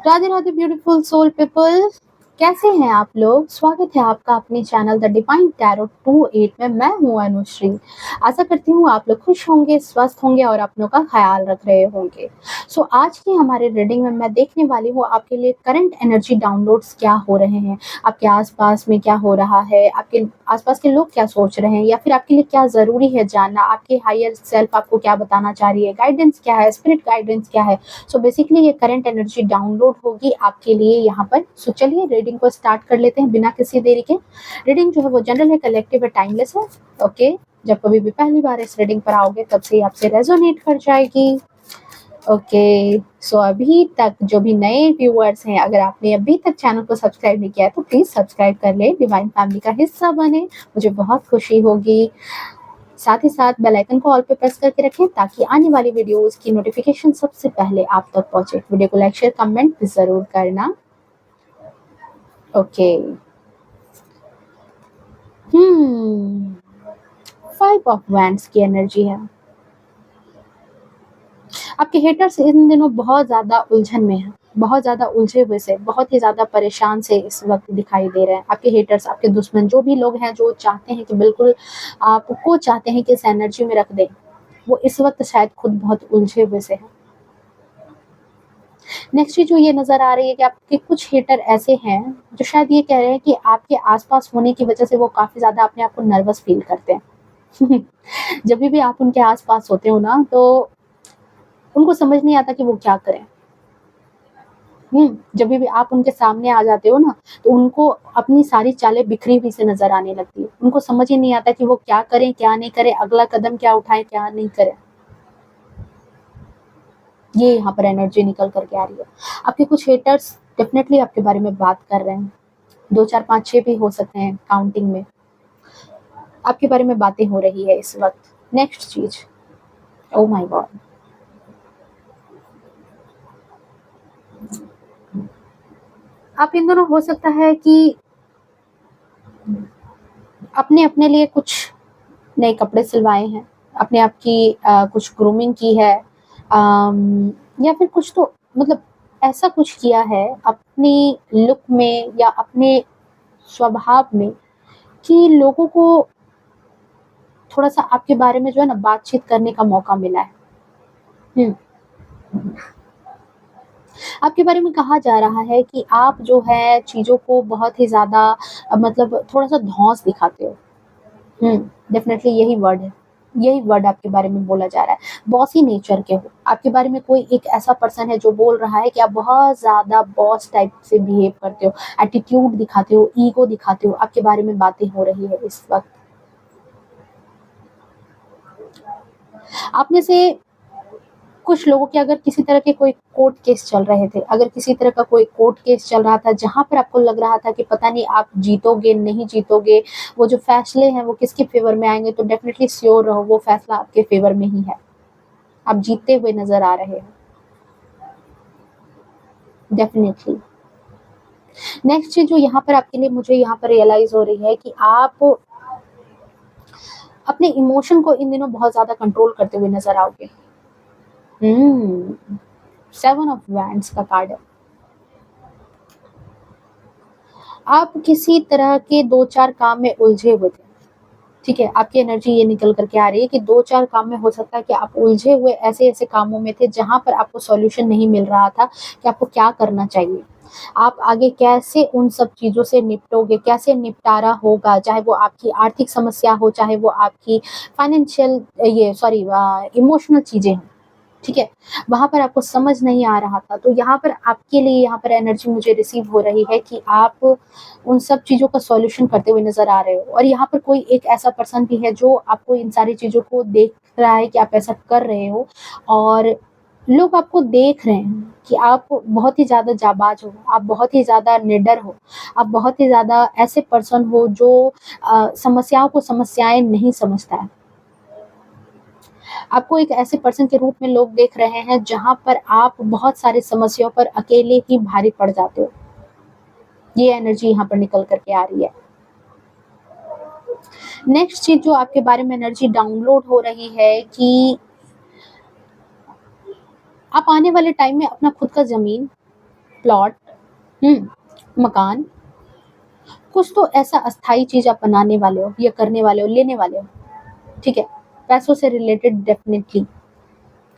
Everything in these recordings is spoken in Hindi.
Radhe Radhe beautiful soul people, कैसे हैं आप लोग। स्वागत है आपका अपने चैनल द डिवाइन टैरो 28 में। मैं हूं अनुश्री। आशा करती हूँ आप लोग खुश होंगे, स्वस्थ होंगे और अपनों का ख्याल रख रहे होंगे। आज की हमारे रीडिंग में मैं देखने वाली हूँ आपके लिए करंट एनर्जी डाउनलोड्स क्या हो रहे हैं, आपके आसपास में क्या हो रहा है, आपके आसपास के लोग क्या सोच रहे हैं, या फिर आपके लिए क्या जरूरी है जानना, आपके हायर सेल्फ आपको क्या बताना चाह रही है, गाइडेंस क्या है, स्पिरिट गाइडेंस क्या है। बेसिकली ये करंट एनर्जी डाउनलोड होगी आपके लिए यहाँ पर। चलिए रीडिंग को स्टार्ट कर लेते हैं बिना किसी देरी के। रीडिंग जो है वो जनरल है, कलेक्टिव है, टाइमलेस है। ओके, जब कभी भी पहली बार इस रीडिंग पर आओगे तब से ही आपसे रेजोनेट कर जाएगी। ओके, अभी तक जो भी नए व्यूअर्स हैं, अगर आपने अभी तक चैनल को सब्सक्राइब नहीं किया है तो प्लीज सब्सक्राइब कर ले, डिवाइन फैमिली का हिस्सा बने, मुझे बहुत खुशी होगी। साथ ही साथ बेल आइकन को ऑल पे प्रेस करके रखें ताकि आने वाली वीडियोस की नोटिफिकेशन सबसे पहले आप तक पहुंचे। वीडियो को लाइक शेयर कमेंट जरूर करना। ओके, 5 ऑफ वैंड्स की एनर्जी है। आपके हेटर्स इन दिनों बहुत ज्यादा उलझन में है, बहुत ज्यादा उलझे हुए से, बहुत ही ज्यादा परेशान से इस वक्त दिखाई दे रहे हैं। आपके हेटर्स, आपके दुश्मन, जो भी लोग हैं जो चाहते हैं कि बिल्कुल आपको चाहते हैं कि इस एनर्जी में रख दें, वो इस वक्त शायद खुद बहुत उलझे हुए से हैं। नेक्स्ट चीज जो ये नजर आ रही है कि आपके कुछ हेटर ऐसे हैं जो शायद ये कह रहे हैं कि आपके आसपास होने की वजह से वो काफी ज्यादा अपने आप को नर्वस फील करते हैं। जब भी आप उनके आसपास होते हो ना तो उनको समझ नहीं आता कि वो क्या करें। जब भी आप उनके सामने आ जाते हो ना तो उनको अपनी सारी चालें बिखरी हुई से नजर आने लगती है। उनको समझ ही नहीं आता कि वो क्या करें क्या नहीं करें, अगला कदम क्या उठाएं क्या नहीं करें। ये यहाँ पर एनर्जी निकल करके आ रही है। आपके कुछ हेटर्स डेफिनेटली आपके बारे में बात कर रहे हैं, 2 4 5 6 भी हो सकते हैं काउंटिंग में। आपके बारे में बातें हो रही है इस वक्त। नेक्स्ट चीज, ओ माय गॉड, आप इन दोनों हो सकता है कि अपने अपने लिए कुछ नए कपड़े सिलवाए हैं, अपने आप की कुछ ग्रूमिंग की है, या फिर कुछ तो मतलब ऐसा कुछ किया है अपनी लुक में या अपने स्वभाव में कि लोगों को थोड़ा सा आपके बारे में जो है ना बातचीत करने का मौका मिला है। आपके बारे में कहा जा रहा है कि आप जो है चीजों को बहुत ही ज्यादा मतलब थोड़ा सा धौंस दिखाते हो। डेफिनेटली यही वर्ड है, यही वर्ड आपके बारे में बोला जा रहा है। बॉसी नेचर के हो, आपके बारे में कोई एक ऐसा पर्सन है जो बोल रहा है कि आप बहुत ज्यादा बॉस टाइप से बिहेव करते हो, एटीट्यूड दिखाते हो, ईगो दिखाते हो। आपके बारे में बातें हो रही है इस वक्त। आप में से कुछ लोगों के अगर किसी तरह के कोई कोर्ट केस चल रहे थे, अगर किसी तरह का कोई कोर्ट केस चल रहा था जहां पर आपको लग रहा था कि पता नहीं आप जीतोगे नहीं जीतोगे, वो जो फैसले हैं वो किसके फेवर में आएंगे, तो डेफिनेटली श्योर रहो वो फैसला आपके फेवर में ही है। आप जीतते हुए नजर आ रहे हैं डेफिनेटली। नेक्स्ट चीज जो यहाँ पर आपके लिए मुझे यहाँ पर रियलाइज हो रही है कि आप अपने इमोशन को इन दिनों बहुत ज्यादा कंट्रोल करते हुए नजर आओगे। 7 ऑफ वैंड्स का कार्ड है। आप किसी तरह के 2 4 काम में उलझे हुए थे, ठीक है। आपकी एनर्जी ये निकल करके आ रही है कि 2 4 काम में हो सकता है कि आप उलझे हुए ऐसे-ऐसे कामों में थे जहाँ पर आपको सॉल्यूशन नहीं मिल रहा था कि आपको क्या करना चाहिए। आप आगे कैसे उन सब चीज़ों से निपटोगे, कैसे निपटारा होगा, चाहे वो आपकी आर्थिक समस्या हो, चाहे वो आपकी फाइनेंशियल इमोशनल चीज़ें हों, ठीक है। वहाँ पर आपको समझ नहीं आ रहा था। तो यहाँ पर आपके लिए यहाँ पर एनर्जी मुझे रिसीव हो रही है कि आप उन सब चीज़ों का सॉल्यूशन करते हुए नज़र आ रहे हो, और यहाँ पर कोई एक ऐसा पर्सन भी है जो आपको इन सारी चीज़ों को देख रहा है कि आप ऐसा कर रहे हो, और लोग आपको देख रहे हैं कि आप बहुत ही ज़्यादा जाबाज हो, आप बहुत ही ज़्यादा निडर हो, आप बहुत ही ज़्यादा ऐसे पर्सन हो जो समस्याओं को समस्याएँ नहीं समझता है। आपको एक ऐसे पर्सन के रूप में लोग देख रहे हैं जहाँ पर आप बहुत सारी समस्याओं पर अकेले ही भारी पड़ जाते हो। ये एनर्जी यहाँ पर निकल करके आ रही है। नेक्स्ट चीज जो आपके बारे में एनर्जी डाउनलोड हो रही है कि आप आने वाले टाइम में अपना खुद का जमीन, प्लॉट, मकान, कुछ तो ऐसा अस्थाई चीज़ आप बनाने वाले हो या करने वाले हो, लेने वाले हो, ठीक है? पैसों से रिलेटेड डेफ़िनिटली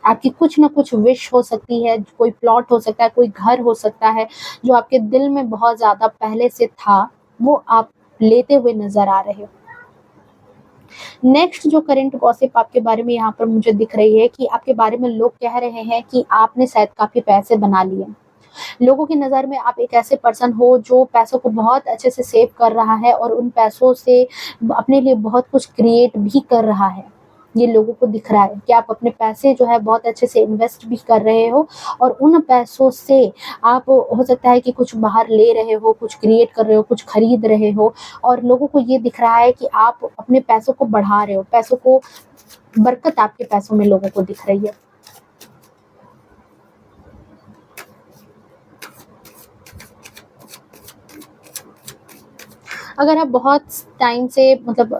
आपकी कुछ न कुछ विश हो सकती है, कोई प्लॉट हो सकता है, कोई घर हो सकता है, जो आपके दिल में बहुत ज़्यादा पहले से था, वो आप लेते हुए नज़र आ रहे हो। नेक्स्ट जो करंट गॉसिप आपके बारे में यहाँ पर मुझे दिख रही है कि आपके बारे में लोग कह रहे हैं कि आपने शायद काफ़ी पैसे बना लिए। लोगों की नज़र में आप एक ऐसे पर्सन हो जो पैसों को बहुत अच्छे से सेव कर रहा है और उन पैसों से अपने लिए बहुत कुछ क्रिएट भी कर रहा है। ये लोगों को दिख रहा है कि आप अपने पैसे जो है बहुत अच्छे से इन्वेस्ट भी कर रहे हो और उन पैसों से आप हो सकता है कि कुछ बाहर ले रहे हो, कुछ क्रिएट कर रहे हो, कुछ खरीद रहे हो और लोगों को ये दिख रहा है कि आप अपने पैसों को बढ़ा रहे हो, पैसों को बरकत आपके पैसों में लोगों को दिख रही है। अगर आप बहुत टाइम से मतलब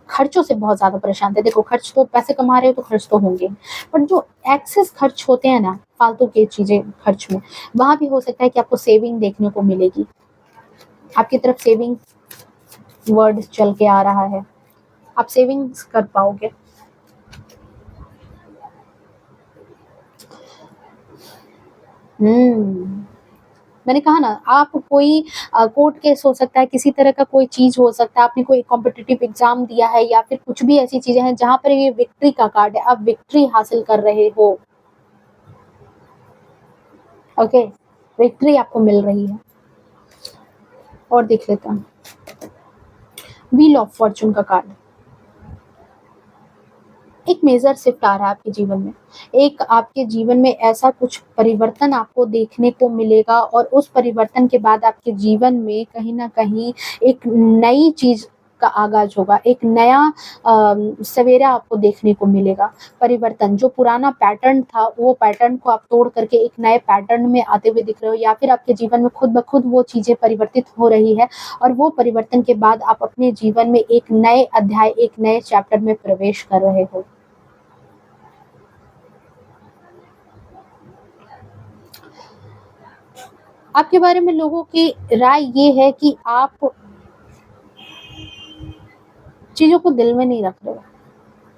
खर्चों से बहुत ज़्यादा परेशान थे, देखो खर्च तो पैसे कमा रहे हो तो खर्च तो होंगे, बट जो एक्सेस खर्च होते हैं ना, फालतू की चीज़ें खर्च में, वहाँ भी हो सकता है कि आपको सेविंग देखने को मिलेगी। आपकी तरफ सेविंग वर्ड चल के आ रहा है, आप सेविंग्स कर पाओगे। हुँ। मैंने कहा ना आप कोई कोर्ट केस हो सकता है, किसी तरह का कोई चीज़ हो सकता है, आपने कोई कॉम्पिटिटिव एग्ज़ाम दिया है या फिर कुछ भी ऐसी चीज़ें हैं जहाँ पर ये विक्ट्री का कार्ड है, आप विक्ट्री हासिल कर रहे हो, ओके? विक्ट्री आपको मिल रही है। और देख लेते हैं, व्हील ऑफ फॉर्च्यून का कार्ड। एक मेजर शिफ्ट आ रहा है आपके जीवन में। एक आपके जीवन में ऐसा कुछ परिवर्तन आपको देखने को मिलेगा और उस परिवर्तन के बाद आपके जीवन में कहीं न कहीं एक नई चीज़ का आगाज़ होगा। एक नया सवेरा आपको देखने को मिलेगा। परिवर्तन जो पुराना पैटर्न था, वो पैटर्न को आप तोड़ करके एक नए पैटर्न में आते हुए दिख रहे हो या फिर आपके जीवन में खुद ब खुद वो चीज़ें परिवर्तित हो रही है और वो परिवर्तन के बाद आप अपने जीवन में एक नए अध्याय, एक नए चैप्टर में प्रवेश कर रहे हो। आपके बारे में लोगों की राय ये है कि आप चीज़ों को दिल में नहीं रख रहे हो,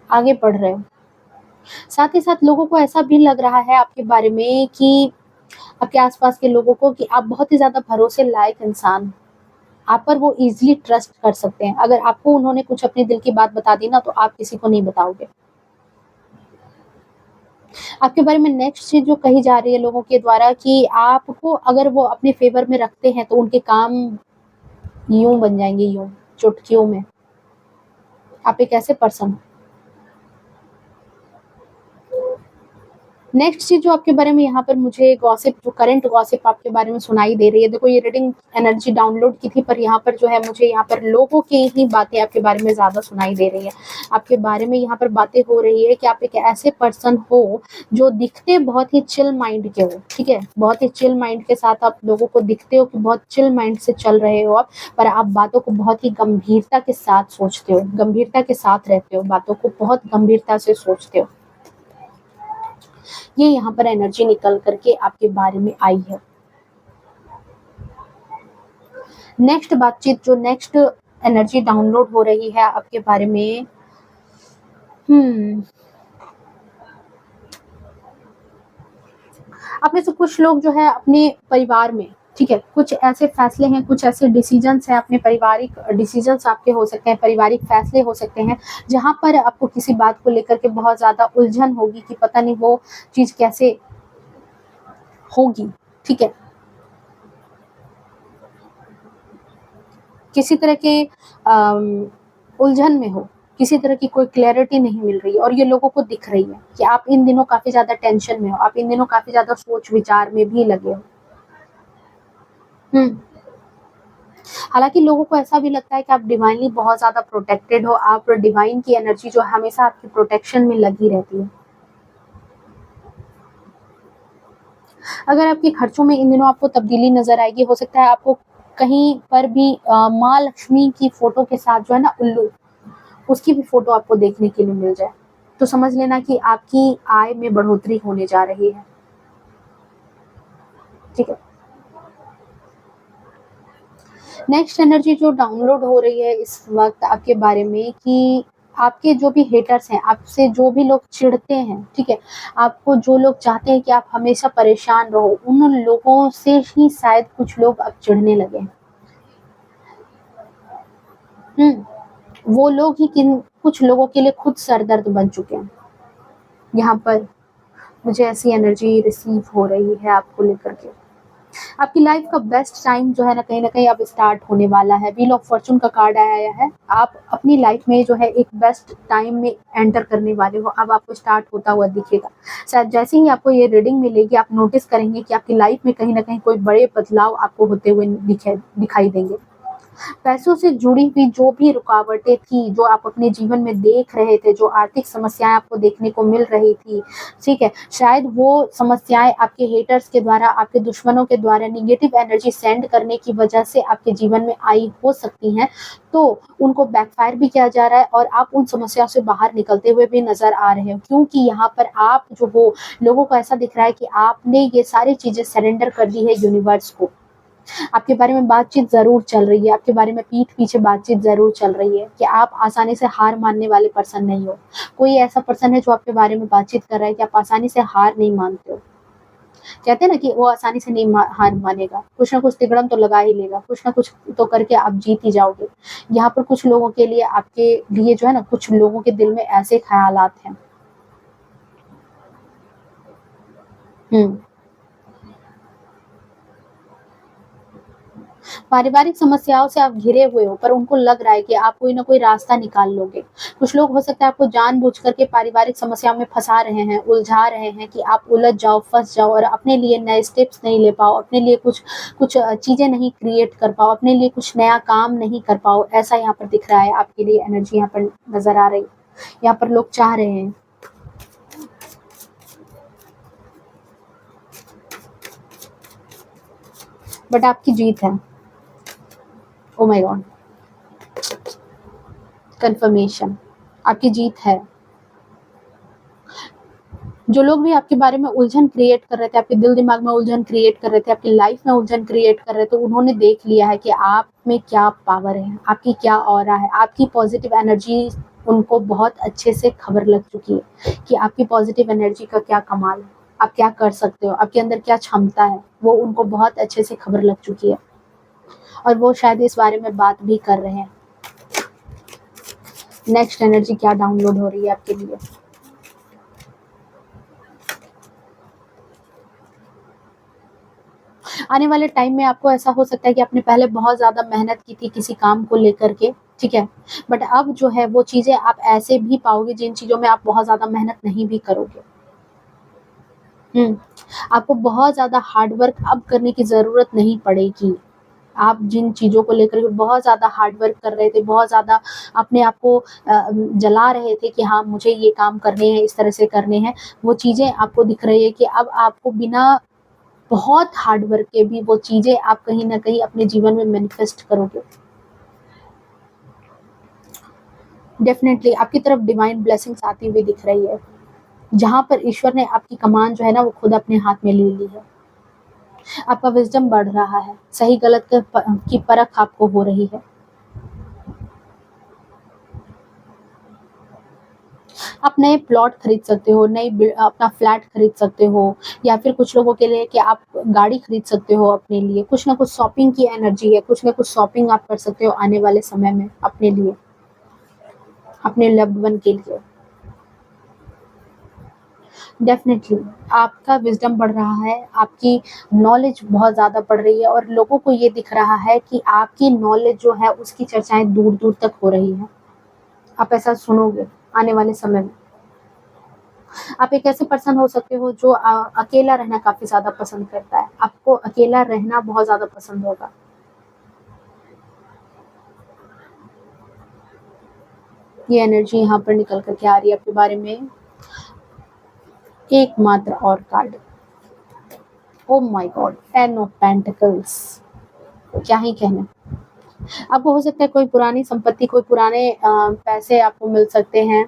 आगे बढ़ रहे हो। साथ ही साथ लोगों को ऐसा भी लग रहा है आपके बारे में कि आपके आस-पास के लोगों को कि आप बहुत ही ज़्यादा भरोसे लायक इंसान हो। आप पर वो ईज़िली ट्रस्ट कर सकते हैं। अगर आपको उन्होंने कुछ अपने दिल की बात बता दी ना, तो आप किसी को नहीं बताओगे। आपके बारे में नेक्स्ट चीज़ जो कही जा रही है लोगों के द्वारा कि आपको अगर वो अपने फ़ेवर में रखते हैं, तो उनके काम यूँ बन जाएँगे यूँ, चुटकियों में। आप एक ऐसे पर्सन हो। नेक्स्ट चीज़ जो आपके बारे में यहाँ पर मुझे गॉसिप जो करंट गॉसिप आपके बारे में सुनाई दे रही है, देखो ये रीडिंग एनर्जी डाउनलोड की थी पर यहाँ पर जो है मुझे यहाँ पर लोगों की ही बातें आपके बारे में ज़्यादा सुनाई दे रही है। आपके बारे में यहाँ पर बातें हो रही है कि आप एक ऐसे पर्सन हो जो दिखते बहुत ही चिल माइंड के हो, ठीक है? बहुत ही चिल माइंड के साथ आप लोगों को दिखते हो कि बहुत चिल माइंड से चल रहे हो आप, पर आप बातों को बहुत ही गंभीरता के साथ सोचते हो, गंभीरता के साथ रहते हो, बातों को बहुत गंभीरता से सोचते हो। ये यहाँ पर एनर्जी निकल करके आपके बारे में आई है। नेक्स्ट बातचीत जो नेक्स्ट एनर्जी डाउनलोड हो रही है आपके बारे में आप में से कुछ लोग जो है अपने परिवार में, ठीक है, कुछ ऐसे फैसले हैं, कुछ ऐसे डिसीजंस हैं, अपने पारिवारिक डिसीजंस आपके हो सकते हैं, पारिवारिक फैसले हो सकते हैं, जहाँ पर आपको किसी बात को लेकर के बहुत ज़्यादा उलझन होगी कि पता नहीं वो चीज़ कैसे होगी, ठीक है? किसी तरह के उलझन में हो, किसी तरह की कोई क्लैरिटी नहीं मिल रही है और ये लोगों को दिख रही है कि आप इन दिनों काफ़ी ज़्यादा टेंशन में हो, आप इन दिनों काफ़ी ज़्यादा सोच-विचार में भी लगे हो। हुँ। हालाँकि लोगों को ऐसा भी लगता है कि आप डिवाइनली बहुत ज़्यादा प्रोटेक्टेड हो, आप डिवाइन की एनर्जी जो हमेशा आपकी प्रोटेक्शन में लगी रहती है। अगर आपके खर्चों में इन दिनों आपको तब्दीली नज़र आएगी, हो सकता है आपको कहीं पर भी माँ लक्ष्मी की फ़ोटो के साथ जो है ना उल्लू, उसकी भी फ़ोटो आपको देखने के लिए मिल जाए। तो समझ लेना कि आपकी आय में बढ़ोतरी होने जा रही है। ठीक है। नेक्स्ट एनर्जी जो डाउनलोड हो रही है इस वक़्त आपके बारे में कि आपके जो भी हेटर्स हैं, आपसे जो भी लोग चिढ़ते हैं, ठीक है? आपको जो लोग चाहते हैं कि आप हमेशा परेशान रहो, उन लोगों से ही शायद कुछ लोग अब चिढ़ने लगे हैं। हुँ, वो लोग ही किन कुछ लोगों के लिए खुद सरदर्द बन चुके हैं। यहाँ पर मुझे ऐसी एनर्जी रिसीव हो रही है आपको लेकर के। आपकी लाइफ का बेस्ट टाइम जो है ना, कहीं न कहीं अब स्टार्ट होने वाला है। व्हील ऑफ फॉर्च्यून का कार्ड आया है। आप अपनी लाइफ में जो है एक बेस्ट टाइम में एंटर करने वाले हो। अब आपको स्टार्ट होता हुआ दिखेगा। शायद जैसे ही आपको ये रीडिंग मिलेगी, आप नोटिस करेंगे कि आपकी लाइफ में कहीं न कहीं कोई बड़े बदलाव आपको होते हुए दिखाई देंगे। पैसों से जुड़ी हुई जो भी रुकावटें थी, जो आप अपने जीवन में देख रहे थे, जो आर्थिक समस्याएँ आपको देखने को मिल रही थी, ठीक है? शायद वो समस्याएँ आपके हेटर्स के द्वारा, आपके दुश्मनों के द्वारा नेगेटिव एनर्जी सेंड करने की वजह से आपके जीवन में आई हो सकती हैं। तो उनको बैकफायर भी किया जा रहा है और आप उन समस्याओं से बाहर निकलते हुए भी नज़र आ रहे हो, क्योंकि यहाँ पर आप जो हो, लोगों को ऐसा दिख रहा है कि आपने ये सारी चीज़ें सरेंडर कर दी है यूनिवर्स को। आपके बारे में बातचीत ज़रूर चल रही है, आपके बारे में पीठ पीछे बातचीत ज़रूर चल रही है कि आप आसानी से हार मानने वाले पर्सन नहीं हो। कोई ऐसा पर्सन है जो आपके बारे में बातचीत कर रहा है कि आप आसानी से हार नहीं मानते हो। कहते हैं ना कि वो आसानी से नहीं हार मानेगा, कुछ ना कुछ तिकड़म तो लगा ही लेगा, कुछ ना कुछ तो करके आप जीत ही जाओगे। यहाँ पर कुछ लोगों के लिए, आपके लिए जो है ना, कुछ लोगों के दिल में ऐसे ख़यालात हैं। हुँ। पारिवारिक समस्याओं से आप घिरे हुए हो, पर उनको लग रहा है कि आप कोई ना कोई रास्ता निकाल लोगे। कुछ लोग हो सकता है आपको जानबूझ कर के पारिवारिक समस्याओं में फँसा रहे हैं, उलझा रहे हैं कि आप उलझ जाओ, फँस जाओ और अपने लिए नए स्टेप्स नहीं ले पाओ, अपने लिए कुछ कुछ चीज़ें नहीं क्रिएट कर पाओ, अपने लिए कुछ नया काम नहीं कर पाओ। ऐसा यहाँ पर दिख रहा है, आपके लिए एनर्जी यहाँ पर नज़र आ रही है। यहाँ पर लोग चाह रहे हैं, बट आपकी जीत है। Oh my God! कन्फर्मेशन, आपकी जीत है। जो लोग भी आपके बारे में उलझन क्रिएट कर रहे थे, आपके दिल-दिमाग में उलझन क्रिएट कर रहे थे, आपकी लाइफ में उलझन क्रिएट कर रहे थे, उन्होंने देख लिया है कि आप में क्या पावर है, आपकी क्या ऑरा है, आपकी पॉज़िटिव एनर्जी उनको बहुत अच्छे से खबर लग चुकी है कि आपकी पॉज़िटिव एनर्जी का क्या कमाल है, आप क्या कर सकते हो, आपके अंदर क्या क्षमता है, वो उनको बहुत अच्छे से खबर लग चुकी है और वो शायद इस बारे में बात भी कर रहे हैं। नेक्स्ट एनर्जी क्या डाउनलोड हो रही है आपके लिए? आने वाले टाइम में आपको ऐसा हो सकता है कि आपने पहले बहुत ज़्यादा मेहनत की थी किसी काम को लेकर के, ठीक है? बट अब जो है वो चीज़ें आप ऐसे भी पाओगे जिन चीज़ों में आप बहुत ज़्यादा मेहनत नहीं भी करोगे। हुँ, आपको बहुत ज़्यादा हार्ड वर्क अब करने की ज़रूरत नहीं पड़ेगी। आप जिन चीज़ों को लेकर के बहुत ज़्यादा हार्ड वर्क कर रहे थे, बहुत ज़्यादा अपने आप को जला रहे थे कि हाँ, मुझे ये काम करने हैं, इस तरह से करने हैं, वो चीज़ें आपको दिख रही है कि अब आपको बिना बहुत हार्ड वर्क के भी वो चीज़ें आप कहीं न कहीं अपने जीवन में मैनिफेस्ट करोगे। डेफ़िनेटली आपकी तरफ डिवाइन ब्लेसिंग्स आती हुई दिख रही है, जहाँ पर ईश्वर ने आपकी कमान जो है ना वो खुद अपने हाथ में ले ली है। आपका विज़डम बढ़ रहा है, सही-गलत की परख आपको हो रही है। आप नए प्लॉट खरीद सकते हो, अपना फ्लैट खरीद सकते हो या फिर कुछ लोगों के लिए कि आप गाड़ी खरीद सकते हो अपने लिए। कुछ ना कुछ शॉपिंग की एनर्जी है, कुछ ना कुछ शॉपिंग आप कर सकते हो आने वाले समय में अपने लिए, अपने लव्ड वन के लिए। डेफ़िनिटली आपका विज़डम बढ़ रहा है, आपकी नॉलेज बहुत ज़्यादा बढ़ रही है और लोगों को ये दिख रहा है कि आपकी नॉलेज जो है उसकी चर्चाएँ दूर-दूर तक हो रही हैं। आप ऐसा सुनोगे आने वाले समय में। आप एक ऐसे पर्सन हो सकते हो जो अकेला रहना काफ़ी ज़्यादा पसंद करता है। आपको अकेला रहना बहुत ज़्यादा पसंद होगा। ये एनर्जी यहाँ पर निकल कर के आ रही है आपके बारे में। एकमात्र और card. Oh my God! 10 of pentacles. क्या ही कहने। आपको हो सकता है कोई पुरानी संपत्ति, कोई पुराने पैसे आपको मिल सकते हैं।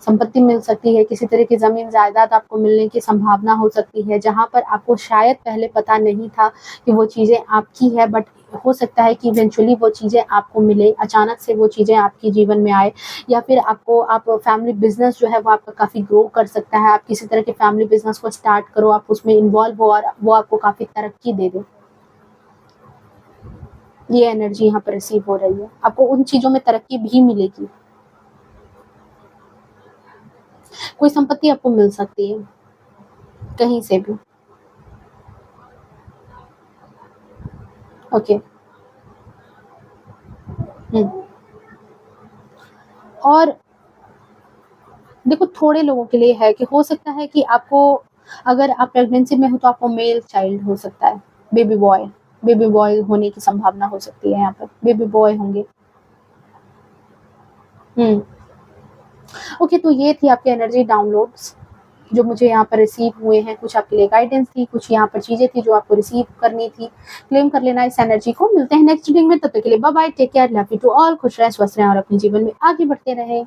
संपत्ति मिल सकती है, किसी तरह की ज़मीन जायदाद आपको मिलने की संभावना हो सकती है, जहाँ पर आपको शायद पहले पता नहीं था कि वो चीज़ें आपकी है, बट हो सकता है कि इवेंचुअली वो चीज़ें आपको मिले, अचानक से वो चीज़ें आपके जीवन में आए, या फिर आप फैमिली बिज़नेस जो है वो आपका काफ़ी ग्रो कर सकता है। आप किसी तरह के फैमिली बिज़नेस को स्टार्ट करो, आप उसमें इन्वॉल्व हो और वो आपको काफ़ी तरक्की दे दे। ये एनर्जी यहाँ पर रिसीव हो रही है। आपको उन चीज़ों में तरक्की भी मिलेगी। कोई संपत्ति आपको मिल सकती है, कहीं से भी। ओके। हुँ। और देखो, थोड़े लोगों के लिए है कि हो सकता है कि आपको, अगर आप प्रेगनेंसी में हो तो आपको मेल चाइल्ड हो सकता है, बेबी बॉय होने की संभावना हो सकती है यहाँ पर, बेबी बॉय होंगे। हुँ। ओके, तो ये थी आपकी एनर्जी डाउनलोड्स जो मुझे यहाँ पर रिसीव हुए हैं। कुछ आपके लिए गाइडेंस थी, कुछ यहाँ पर चीज़ें थी जो आपको रिसीव करनी थी। क्लेम कर लेना इस एनर्जी को। मिलते हैं नेक्स्ट रीडिंग में, तब तक के लिए bye bye, take care, love you to all. खुश रहें, स्वस्थ रहें और अपने जीवन में आगे बढ़ते रहें।